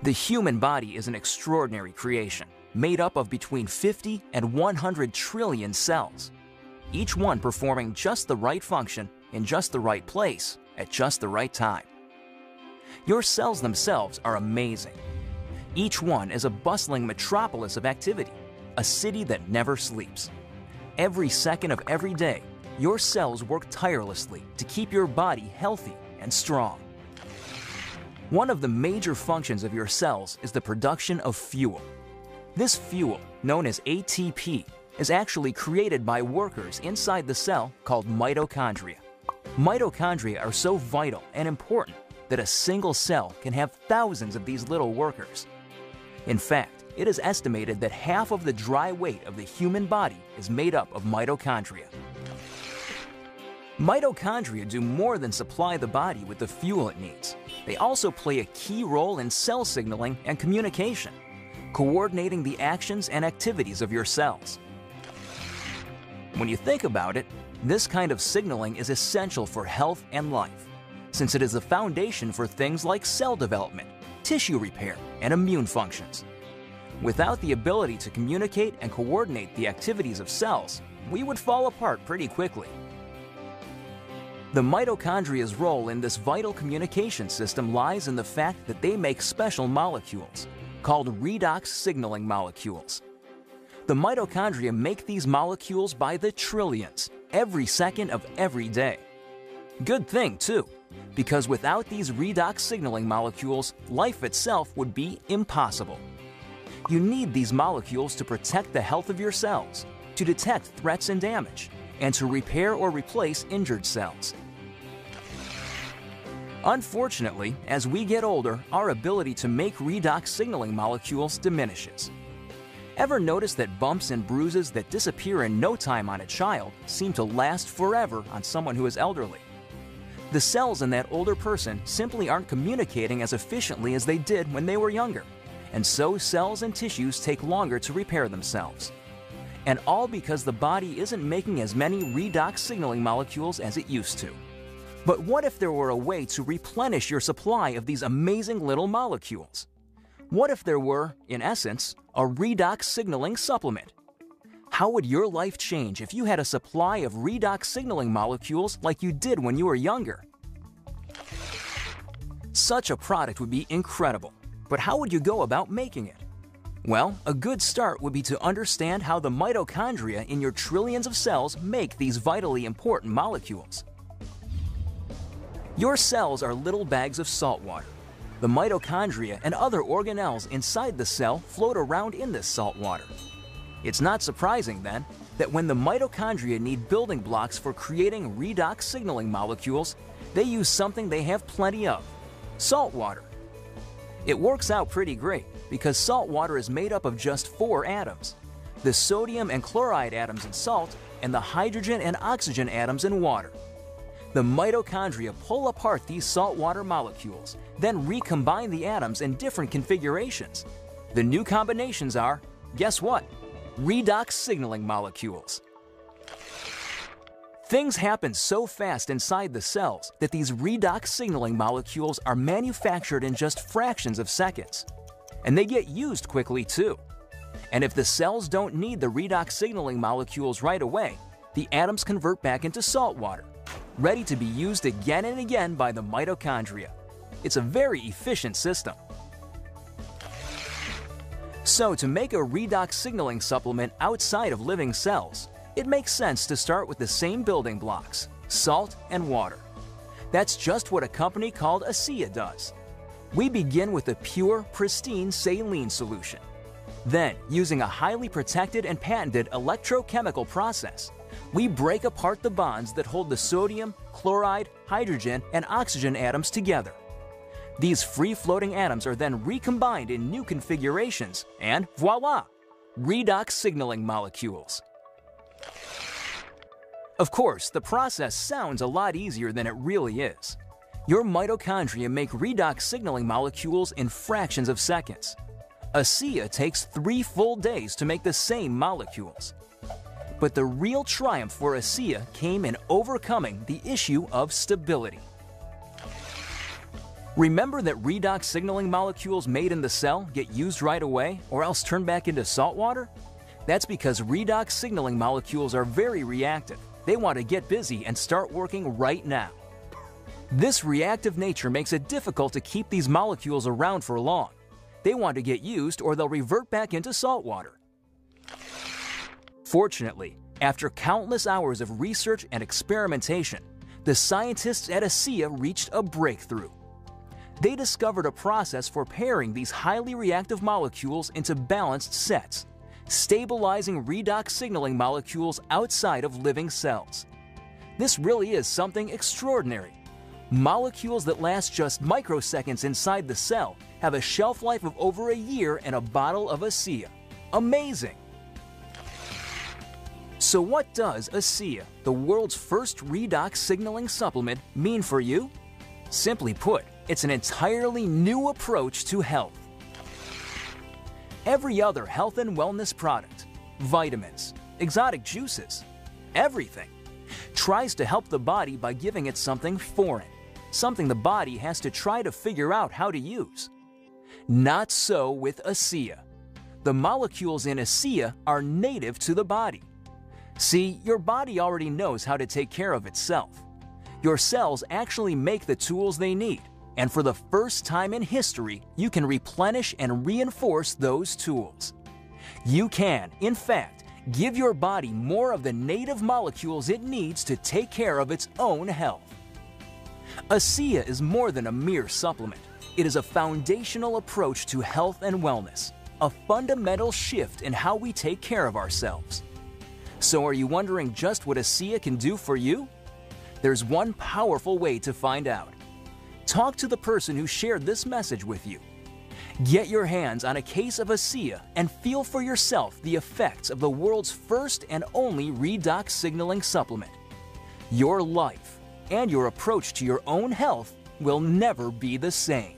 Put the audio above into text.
The human body is an extraordinary creation, made up of between 50 and 100 trillion cells, each one performing just the right function in just the right place at just the right time. Your cells themselves are amazing. Each one is a bustling metropolis of activity, a city that never sleeps. Every second of every day, your cells work tirelessly to keep your body healthy and strong. One of the major functions of your cells is the production of fuel. This fuel, known as ATP, is actually created by workers inside the cell called mitochondria. Mitochondria are so vital and important that a single cell can have thousands of these little workers. In fact, it is estimated that half of the dry weight of the human body is made up of mitochondria. Mitochondria do more than supply the body with the fuel it needs. They also play a key role in cell signaling and communication, coordinating the actions and activities of your cells. When you think about it, this kind of signaling is essential for health and life, since it is the foundation for things like cell development, tissue repair, and immune functions. Without the ability to communicate and coordinate the activities of cells, we would fall apart pretty quickly. The mitochondria's role in this vital communication system lies in the fact that they make special molecules, called redox signaling molecules. The mitochondria make these molecules by the trillions, every second of every day. Good thing, too, because without these redox signaling molecules, life itself would be impossible. You need these molecules to protect the health of your cells, to detect threats and damage, and to repair or replace injured cells. Unfortunately, as we get older, our ability to make redox signaling molecules diminishes. Ever notice that bumps and bruises that disappear in no time on a child seem to last forever on someone who is elderly? The cells in that older person simply aren't communicating as efficiently as they did when they were younger, and so cells and tissues take longer to repair themselves. And all because the body isn't making as many redox signaling molecules as it used to. But what if there were a way to replenish your supply of these amazing little molecules? What if there were, in essence, a redox signaling supplement? How would your life change if you had a supply of redox signaling molecules like you did when you were younger? Such a product would be incredible, but how would you go about making it? Well, a good start would be to understand how the mitochondria in your trillions of cells make these vitally important molecules. Your cells are little bags of salt water. The mitochondria and other organelles inside the cell float around in this salt water. It's not surprising, then, that when the mitochondria need building blocks for creating redox signaling molecules, they use something they have plenty of: salt water. It works out pretty great because salt water is made up of just 4 atoms: the sodium and chloride atoms in salt and the hydrogen and oxygen atoms in water. The mitochondria pull apart these saltwater molecules, then recombine the atoms in different configurations. The new combinations are, guess what? Redox signaling molecules. Things happen so fast inside the cells that these redox signaling molecules are manufactured in just fractions of seconds. And they get used quickly too. And if the cells don't need the redox signaling molecules right away, the atoms convert back into salt water, ready to be used again and again by the mitochondria. It's a very efficient system. So, to make a redox signaling supplement outside of living cells, it makes sense to start with the same building blocks: salt and water. That's just what a company called ASEA does. We begin with a pure, pristine saline solution. Then, using a highly protected and patented electrochemical process, we break apart the bonds that hold the sodium, chloride, hydrogen, and oxygen atoms together. These free-floating atoms are then recombined in new configurations, and voila! Redox signaling molecules. Of course, the process sounds a lot easier than it really is. Your mitochondria make redox signaling molecules in fractions of seconds. ASEA takes 3 full days to make the same molecules. But the real triumph for ASEA came in overcoming the issue of stability. Remember that redox signaling molecules made in the cell get used right away or else turn back into salt water? That's because redox signaling molecules are very reactive. They want to get busy and start working right now. This reactive nature makes it difficult to keep these molecules around for long. They want to get used or they'll revert back into salt water. Fortunately, after countless hours of research and experimentation, the scientists at ASEA reached a breakthrough. They discovered a process for pairing these highly reactive molecules into balanced sets, stabilizing redox signaling molecules outside of living cells. This really is something extraordinary. Molecules that last just microseconds inside the cell have a shelf life of over a year in a bottle of ASEA. Amazing! So what does ASEA, the world's first redox signaling supplement, mean for you? Simply put, it's an entirely new approach to health. Every other health and wellness product, vitamins, exotic juices, everything, tries to help the body by giving it something foreign, something the body has to try to figure out how to use. Not so with ASEA. The molecules in ASEA are native to the body. See, your body already knows how to take care of itself. Your cells actually make the tools they need, and for the first time in history, you can replenish and reinforce those tools. You can, in fact, give your body more of the native molecules it needs to take care of its own health. ASEA is more than a mere supplement. It is a foundational approach to health and wellness, a fundamental shift in how we take care of ourselves. So are you wondering just what ASEA can do for you? There's one powerful way to find out. Talk to the person who shared this message with you. Get your hands on a case of ASEA and feel for yourself the effects of the world's first and only redox signaling supplement. Your life and your approach to your own health will never be the same.